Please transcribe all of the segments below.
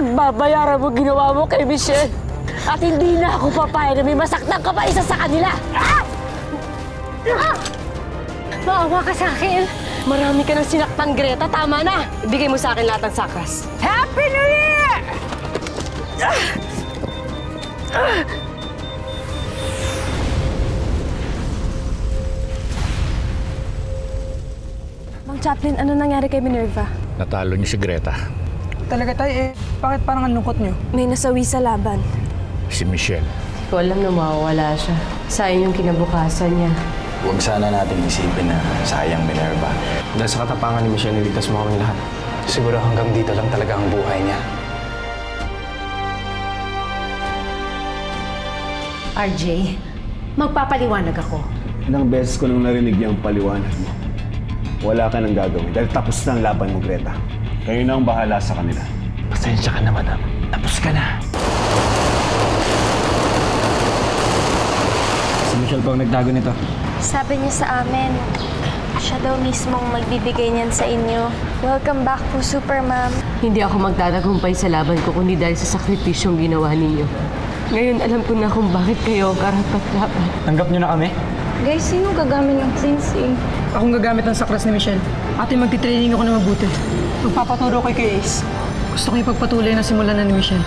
Pagbabayaran mo ginawa mo kay Michelle. At hindi na ako papayag na may masaktan ka pa isa sa kanila. Maawa ka sa akin. Marami ka ng sinaktan, Greta. Tama na. Ibigay mo sa akin lahat ng sakras. Happy New Year! Mang Chaplin, ano nangyari kay Minerva? Natalo niyo si Greta. Talaga tayo eh. Bakit parang ang lungkot niyo? May nasawi sa laban. Si Michelle. Hindi ko alam na mawawala siya. Sayang yung kinabukasan niya. Huwag sana natin isipin na sayang Minerva. Dahil sa katapangan ni Michelle, niligtas mo kami lahat. Siguro hanggang dito lang talaga ang buhay niya. RJ, magpapaliwanag ako. Ilang beses ko nang narinig yung paliwanag mo. Wala ka nang gagawin dahil tapos na ang laban mo, Greta. Kayo na ang bahala sa kanila. Pasensya ka na, madam. Tapos ka na. Si Michelle po ang nagtago nito. Sabi niya sa amin, siya daw mismong magbibigay niyan sa inyo. Welcome back po, Super Ma'am. Hindi ako magtatagumpay sa laban ko kundi dahil sa sakripisyong ginawa ninyo. Ngayon alam ko na kung bakit kayo karapat-dapat. Tanggap niyo na kami? Guys, sino gagamit ng sensei? Akong gagamit ng sakras ni Michelle. Ate, magti-training ako na mabuti. Magpapaturo kay Ace. Gusto ko ipagpatuloy na simulan na ni Michelle.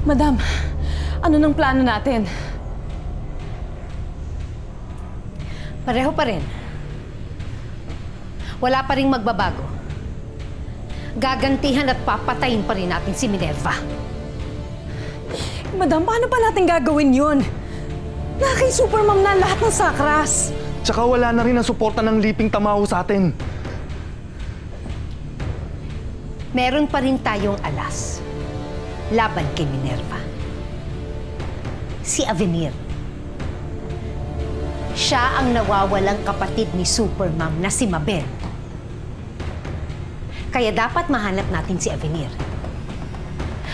Madam, ano nang plano natin? Pareho pa rin. Wala pa rin magbabago. Gagantihan at papatayin pa rin natin si Minerva. Madam, paano pa natin gagawin yun? Nakay Super Ma'am na lahat ng sakras. Tsaka wala na rin ang suporta ng Liping Tamaho sa atin. Meron pa rin tayong alas. Laban kay Minerva. Si Avenir. Siya ang nawawalang kapatid ni Super Ma'am na si Mabel. Kaya dapat mahanap natin si Avenir.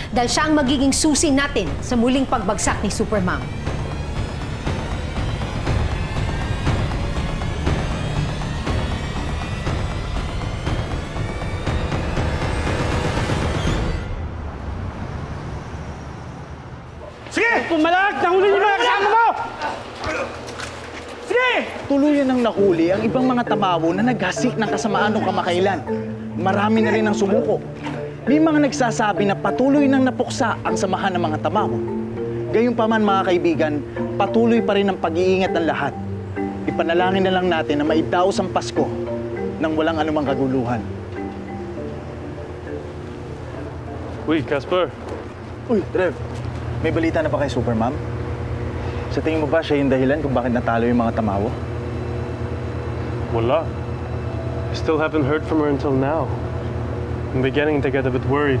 Dahil siya ang magiging susi natin sa muling pagbagsak ni Super Ma'am. Pumalag! Nahuli niyo mga kasama mo! Sige! Tuluyan ng nahuli ang ibang mga tamawo na naghasik ng kasamaan noong kamakailan. Marami na rin ang sumuko. May mga nagsasabi na patuloy nang napuksa ang samahan ng mga tamawo. Gayunpaman mga kaibigan, patuloy pa rin ang pag-iingat ng lahat. Ipanalangin na lang natin na maidaos ang Pasko nang walang anumang kaguluhan. Uy, Casper. Uy, Trev. May balita na pa kay Super Ma'am? Sa tingin mo ba siya yung dahilan kung bakit natalo yung mga tamawo? Wala. I still haven't heard from her until now. I'm beginning to get a bit worried.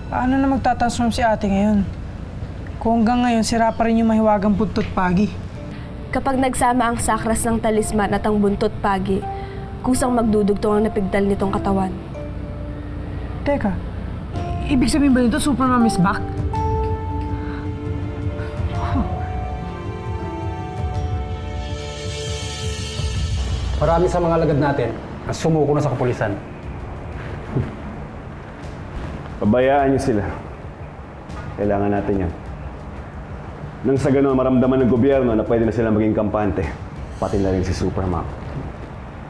Paano na magtatransform si ate ngayon? Kung hanggang ngayon, sira pa rin yung mahiwagang buntot pagi. Kapag nagsama ang sakras ng talisman at ang buntot pagi, kusang magdudugtong ang napigdal nitong katawan. Teka, ibig sabihin ba nito Super Ma'am is back? Marami sa mga lagad natin ang sumuko na sa kapulisan. Pabayaan niyo sila. Kailangan natin yan. Nang sa gano'n maramdaman ng gobyerno na pwede na sila maging kampante, pati na rin si Super Ma'am.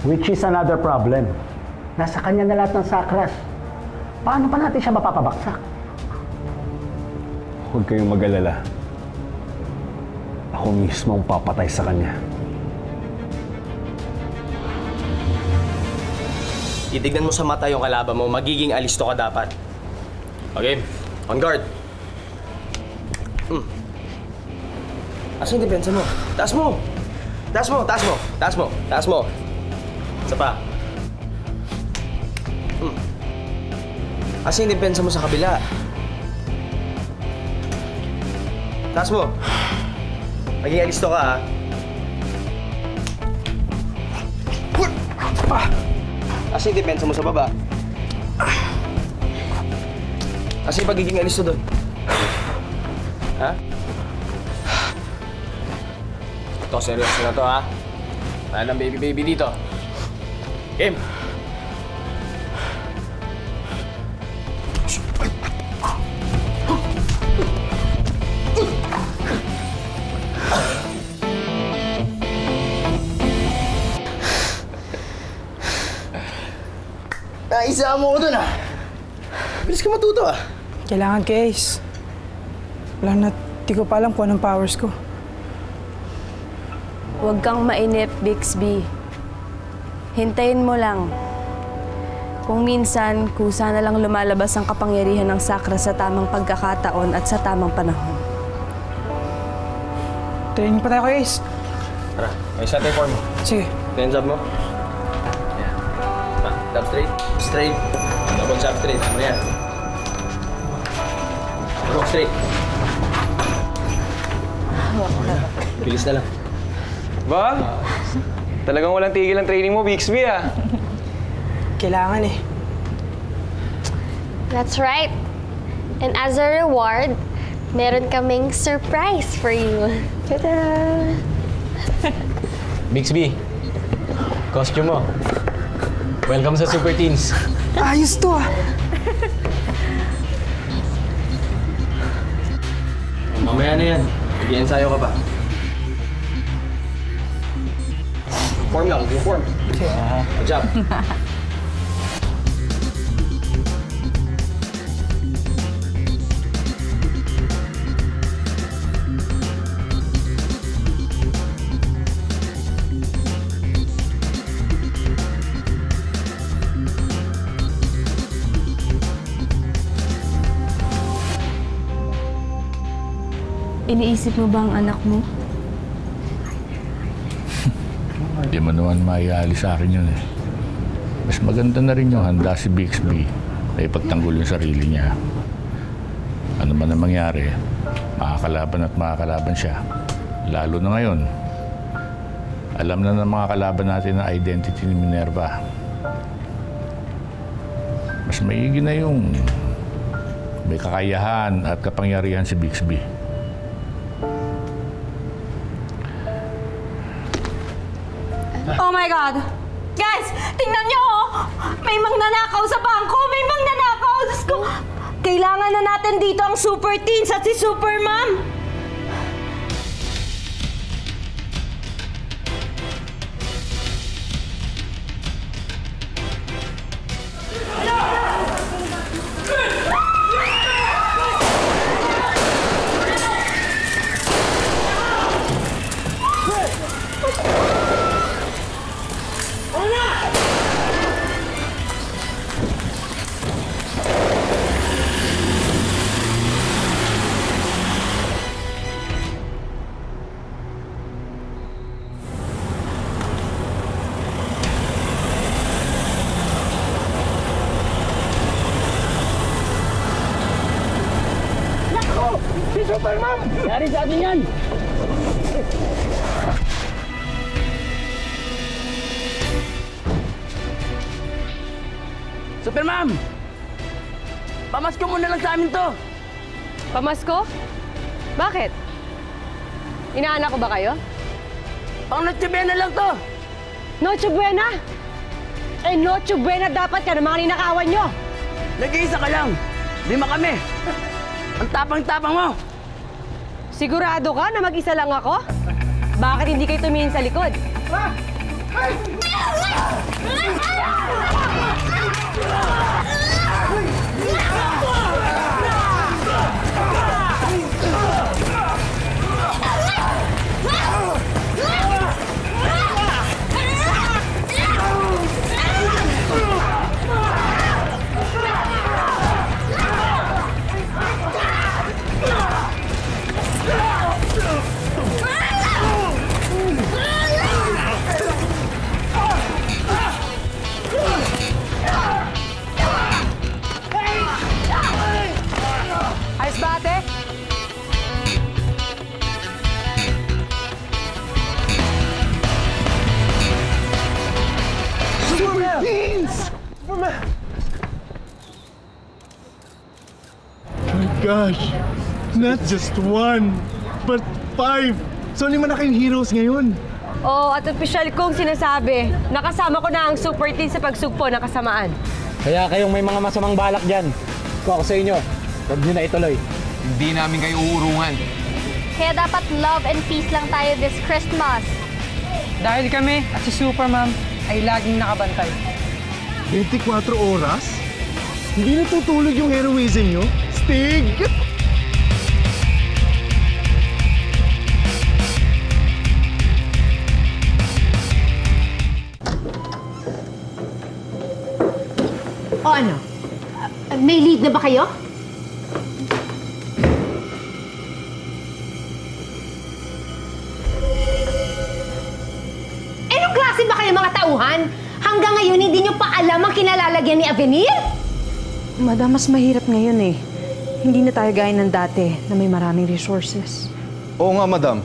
Which is another problem. Nasa kanya na lahat ng sakras. Paano pa natin siya mapapabaksak? Huwag kayong mag-alala. Ako mismo ang papatay sa kanya. Titignan mo sa mata yung kalaban mo, magiging alisto ka dapat. Okay, on guard. Asa yung depensa mo? Taas mo! Taas mo! Taas mo! Taas mo! Taas mo! Isa pa. Asa yung depensa mo sa kabila? Taas mo! Maging alisto ka, ha? Asa yung depensa mo sa baba? Asa yung pagiging alisto doon? Ha? Ito, seryoso na to, ha? Wala ng baby dito. Game! Naisa mo ko dun, ha? Bilis ka matuto, ha? Kailangan ko, Ace. Wala na, di ko pa alam kung anong powers ko. Huwag kang mainip, Bixby. Hintayin mo lang. Kung minsan, kusa na lang lumalabas ang kapangyarihan ng sakra sa tamang pagkakataon at sa tamang panahon. Training pa tayo kay Ace. Tara, may set tayo form mo. Sige. Hands up mo. Yan. Tap straight. Straight. Double jab straight. Ano yan? Rock straight. Bilis na lang. Ba? Talagang walang tigil ang training mo, Bixby, ah. Kailangan eh. That's right. And as a reward, meron kaming surprise for you. Ta-da! Bixby, costume mo. Welcome sa Super Teens. Ayos to, ah. Mamaya na yan. Mag-i-ensayo ka pa. Form lang, yung form. Good job. Iniisip mo ba ang anak mo? Hindi mo naman maiaalis sa akin yun eh. Mas maganda na rin yung handa si Bixby na ipagtanggol yung sarili niya. Ano man ang mangyari, makakalaban at makakalaban siya. Lalo na ngayon, alam na ng mga kalaban natin na identity ni Minerva. Mas maigi na yung may kakayahan at kapangyarihan si Bixby. Oh my God! Guys, tingnan niyo, oh! May magnanakaw sa bangko! May magnanakaw! Diyos ko! Kailangan na natin dito ang Super Teens at si Super Mom! Supermom! Yari sa atin yan! Supermom! Pamasko mo na lang sa amin to! Pamasko? Bakit? Inaanak ko ba kayo? Pang Noche Buena lang to! Noche Buena? Eh, Noche Buena dapat ka ng mga ninakawan nyo! Nag-iisa ka lang! Lima kami! Ang tapang-tapang mo! Sigurado ka na mag-isa lang ako? Bakit hindi kayo tumingin sa likod? Ayos ba, ate? My gosh, not just one, but 5. So, 5 na kayong heroes ngayon. Oh, at opisyal kong sinasabi, nakasama ko na ang super team sa pagsugpo ng kasamaan. Kaya kayong may mga masamang balak dyan, kung ako sa inyo, huwag nyo na ituloy. Hindi namin kayo uurungan. Kaya dapat love and peace lang tayo this Christmas. Dahil kami at si Supermom ay laging nakabantay. 24 oras? Hindi natutulog yung heroism nyo? Stig! O ano? May lead na ba kayo? Anong klase ba kayo mga tauhan? Hanggang ngayon hindi nyo pa alam ang kinalalagyan ni Avenir? Madam, mas mahirap ngayon eh. Hindi na tayo gaya ng dati na may maraming resources. Oo nga, madam.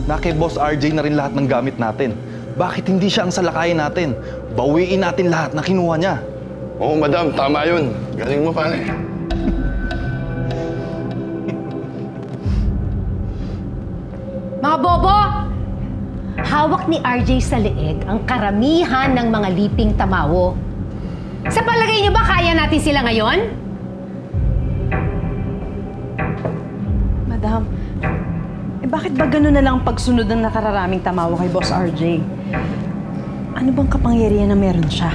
Kay Boss RJ na rin lahat ng gamit natin. Bakit hindi siya ang salakayin natin? Bawiin natin lahat na kinuha niya. Oo, madam. Tama yun. Galing mo, pare. Mga bobo! Hawak ni RJ sa leeg ang karamihan ng mga liping tamawo. Sa palagay niyo ba kaya natin sila ngayon? Madam, bakit ba gano'n na lang ang pagsunod ng nakararaming tamawa kay Boss RJ? Ano bang kapangyarihan na meron siya?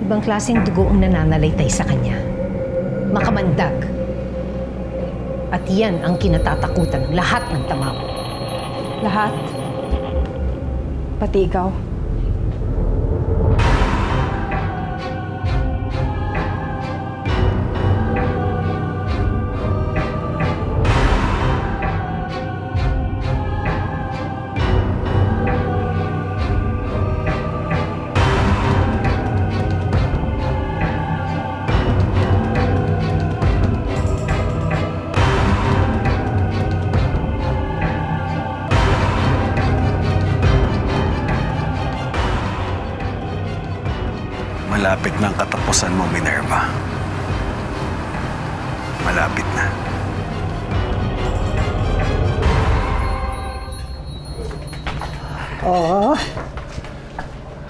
Ibang klaseng dugo ang nananalaytay sa kanya. Makamandag. At yan ang kinatatakutan ng lahat ng tamawa. Lahat? Pati ikaw? Malapit na ang katapusan mo, Minerva. Malapit na. Oo.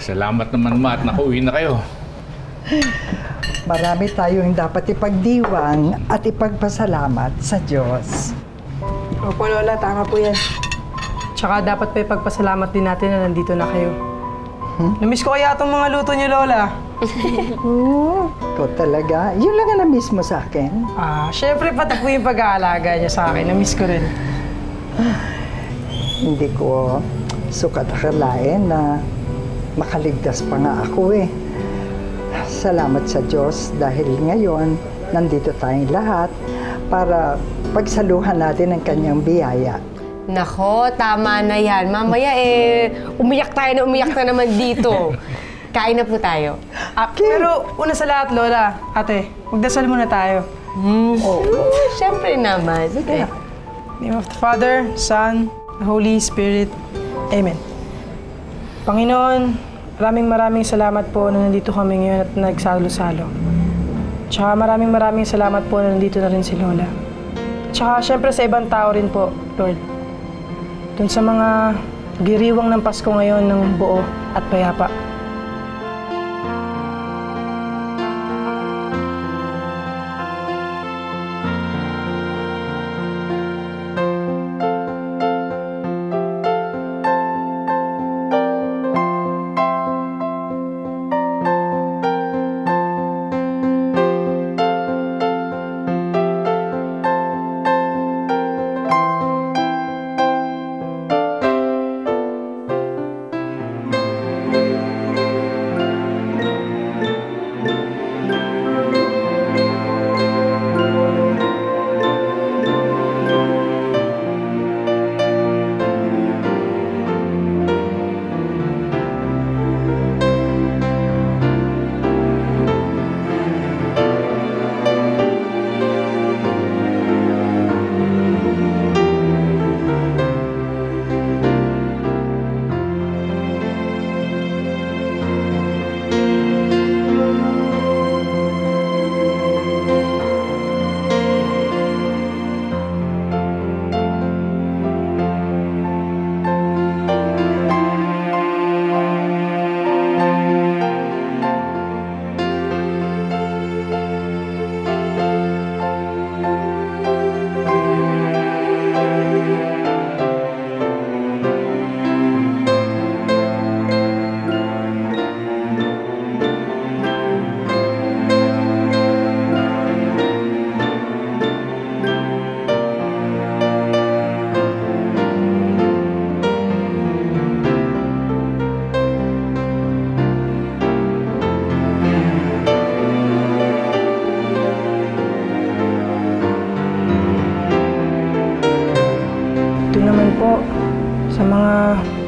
Salamat naman, Ma, at nakauwi na kayo. Marami tayong dapat ipagdiwang at ipagpasalamat sa Diyos. Opo, Lola. Tama po yan. Tsaka dapat pa ipagpasalamat din natin na nandito na kayo. Namiss ko kaya itong mga luto niyo, Lola. Ikaw talaga. Yun lang ang na-miss mo sa akin. Siyempre pati po yung pag-aalaga niya sa akin. Namiss ko rin. Hindi ko sukat akalain na makaligtas pa nga ako eh. Salamat sa Diyos dahil ngayon nandito tayong lahat para pagsaluhan natin ang kanyang biyaya. Nako, tama na yan. Mamaya umiyak na naman dito. Kain na po tayo. Pero una sa lahat, Lola, ate, magdasal muna tayo. Siyempre naman. Okay. Name of the Father, Son, the Holy Spirit. Amen. Panginoon, maraming salamat po na nandito kami ngayon at nagsalo-salo. Tsaka maraming salamat po na nandito na rin si Lola. Tsaka syempre sa ibang tao rin po, Lord. Dun sa mga giriwang ng Pasko ngayon ng buo at payapa.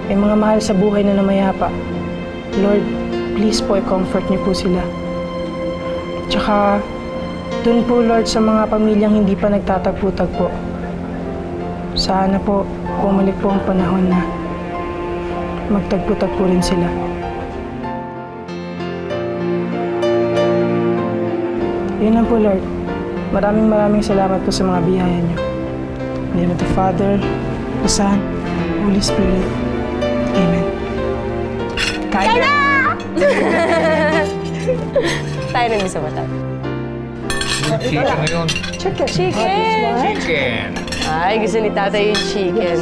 may mga mahal sa buhay na namayapa. Lord, please po, i-comfort niyo po sila. Tsaka, dun po, Lord, sa mga pamilyang hindi pa nagtatagpo-tagpo. Sana po, bumalik po ang panahon na magtagpo-tagpo rin sila. Yun lang po, Lord. Maraming salamat po sa mga biyaya niyo. In the name of the Father, the Son, Holy Spirit. Amen. Kain na! Tayo na sa mata. Chicken ngayon. Chicken! Ay, gusto ni tatay yung chicken.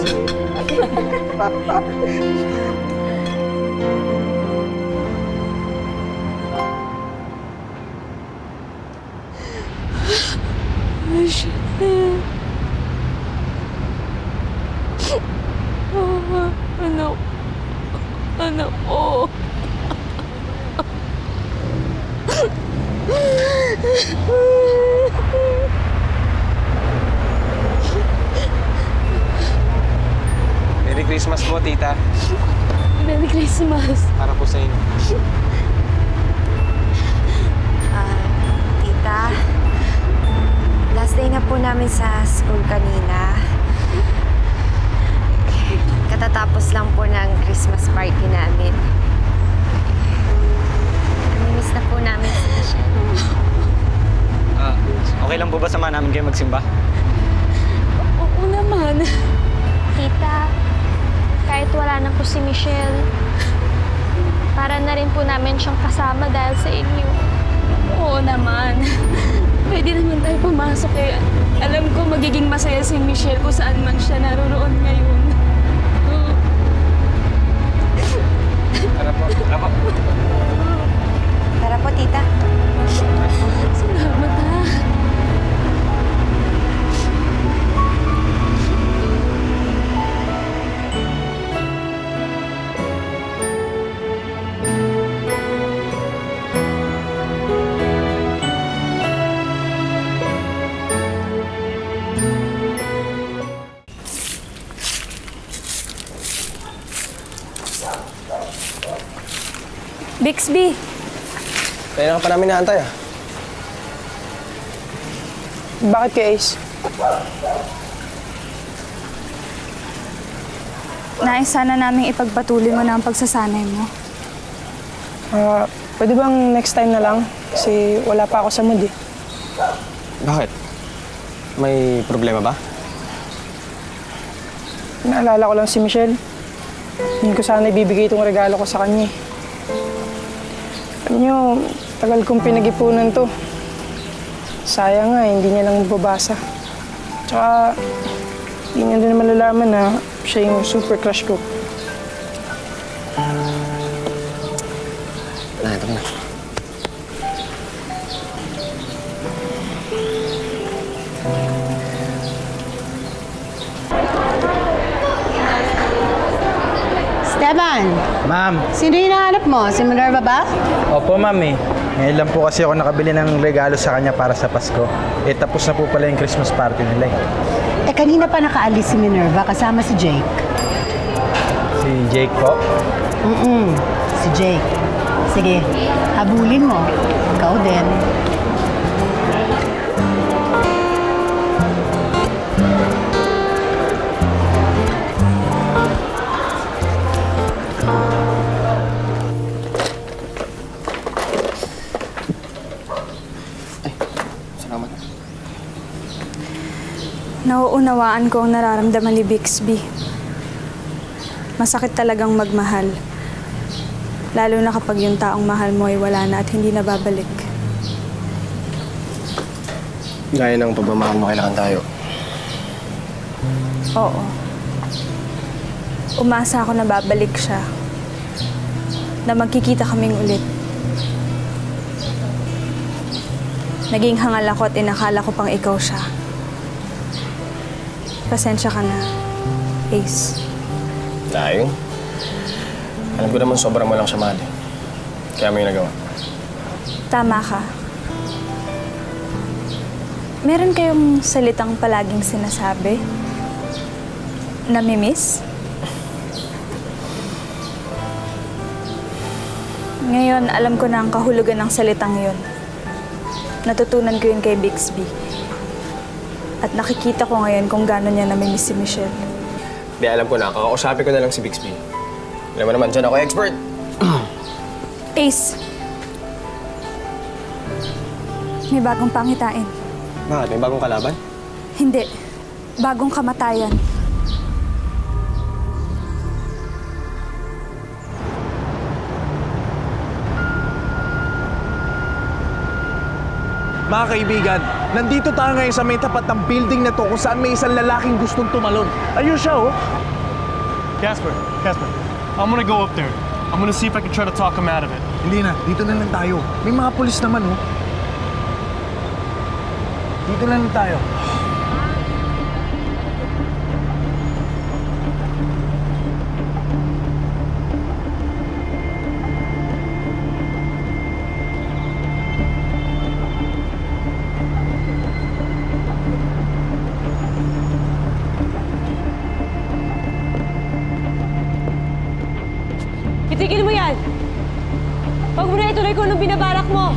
Anak ko. Merry Christmas po, tita. Merry Christmas. Para po sa inyo. Tita, last day na po namin sa school kanina. Katatapos lang po ng Christmas party namin. Namimiss na po namin si Michelle. Okay lang po ba samahan namin kayo magsimba? Oo naman. Tita, kahit wala na po si Michelle, para na rin po namin siyang kasama dahil sa inyo. Oo naman. Pwede naman tayo pumasok eh. Alam ko magiging masaya si Michelle kung saan man siya naroon ngayon. Tara po. Tara po. Tara po, tita. Salamat ha. Bixby! Kaya pa namin naantay ah. Bakit kay Ace? Nais sana naming ipagpatuloy mo na ang pagsasanay mo. Pwede bang next time na lang? Kasi wala pa ako sa mood eh. Bakit? May problema ba? Naalala ko lang si Michelle. Hindi ko sana ibibigay itong regalo ko sa kanya eh. Alam niyo, tagal kong pinag-ipunan to. Sayang nga, hindi niya lang mababasa. Tsaka, hindi niya din malalaman na siya yung super crush ko. Ito na. Esteban! Ma'am. Sino yung hinahanap mo? Si Minerva ba? Opo, ma'am eh. Ngayon lang po kasi ako nakabili ng regalo sa kanya para sa Pasko. Eh, tapos na po pala yung Christmas party nila eh. Kanina pa nakaalis si Minerva kasama si Jake. Si Jake po? Si Jake. Sige, habulin mo. Ikaw din. Nauunawaan ko ang nararamdaman ni Bixby. Masakit talagang magmahal. Lalo na kapag yung taong mahal mo ay wala na at hindi na babalik. Gaya ng pagmamahal mo, kailangan tayo. Oo. Umasa ako na babalik siya. Na magkikita kaming ulit. Naging hangal ako at inakala ko pang ikaw siya. Pasensya ka na, Ace. Dahil? Alam ko naman sobrang mo lang siya mahal. Kaya may nagawa. Tama ka. Meron kayong salitang palaging sinasabi? Namimiss? Ngayon, alam ko na ang kahulugan ng salitang yun. Natutunan ko yun kay Bixby. At nakikita ko ngayon kung gaano niya namimiss si Michelle. Di, alam ko na. Kakausapin ko na lang si Bixby. Alam mo naman, dyan ako expert. Ace. May bagong pangitain. Bakit? May bagong kalaban? Hindi. Bagong kamatayan. Mga kaibigan, nandito tayo ngayon sa may tapat ng building na to kung saan may isang lalaking gustong tumalon. Ayun siya, oh. Casper, I'm gonna go up there. I'm gonna see if I can try to talk him out of it. Hindi na, dito na lang tayo. May mga pulis naman, oh. Dito na lang tayo. Itigil mo yan! Huwag mo na ituloy kung anong binabalak mo!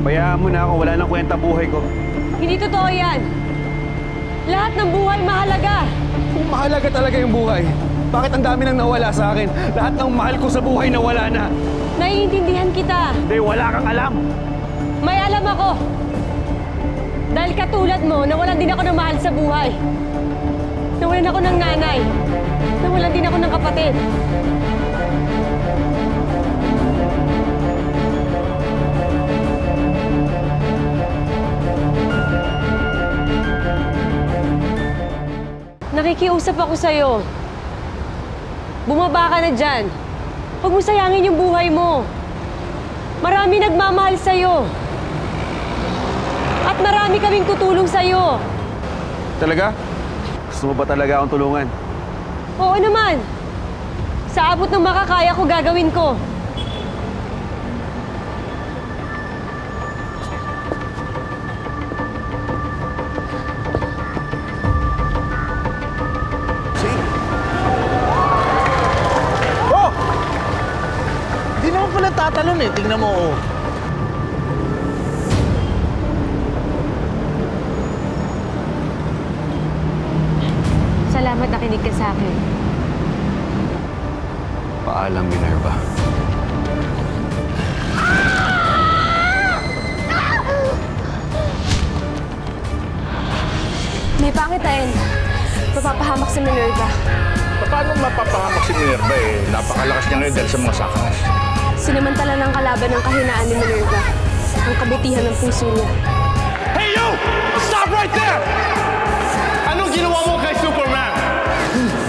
Bayaan mo na ako, wala nang kwenta buhay ko. Hindi totoo yan! Lahat ng buhay mahalaga! Mahalaga talaga yung buhay. Bakit ang dami nang nawala sa akin? Lahat ng mahal ko sa buhay nawala na. Naiintindihan kita! Hindi, wala kang alam! May alam ako! Dahil katulad mo, nawalan din ako ng mahal sa buhay. Nawalan ako ng nanay. Nawalan din ako ng kapatid. Nakikiusap ako sa'yo. Bumaba ka na dyan. Huwag mo sayangin yung buhay mo. Marami nagmamahal sa'yo. At marami kaming tutulong sa'yo. Talaga? Gusto mo ba talaga akong tulungan? Oo naman. Sa abot ng makakaya ko, gagawin ko. Tatalon eh, tingnan mo, oh. Salamat nakinig ka sa akin. Paalam, Minerva. May pangitain. Mapapahamak si Minerva. Paano mapapahamak si Minerva eh? Napakalakas niya ngayon dahil sa mga sakas. Sinamantala ng kalaban ng kahinaan ni Minerva. Ang kabutihan ng puso niya. Hey, you! Stop right there! Anong ginawa mo kay Superman?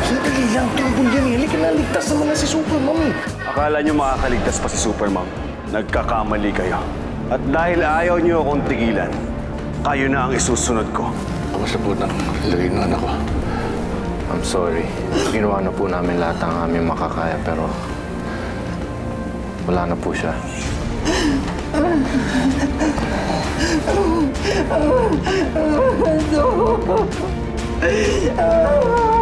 Sandali lang, tungkol yan eh. Ligtas naman na si Superman eh. Akala nyo makakaligtas pa si Superman? Nagkakamali kayo. At dahil ayaw nyo akong tigilan, kayo na ang isusunod ko. Kamusta po ng lagay ng anak ko? I'm sorry. Ginawa na po namin lahat ang aming makakaya pero wala na po siya. No.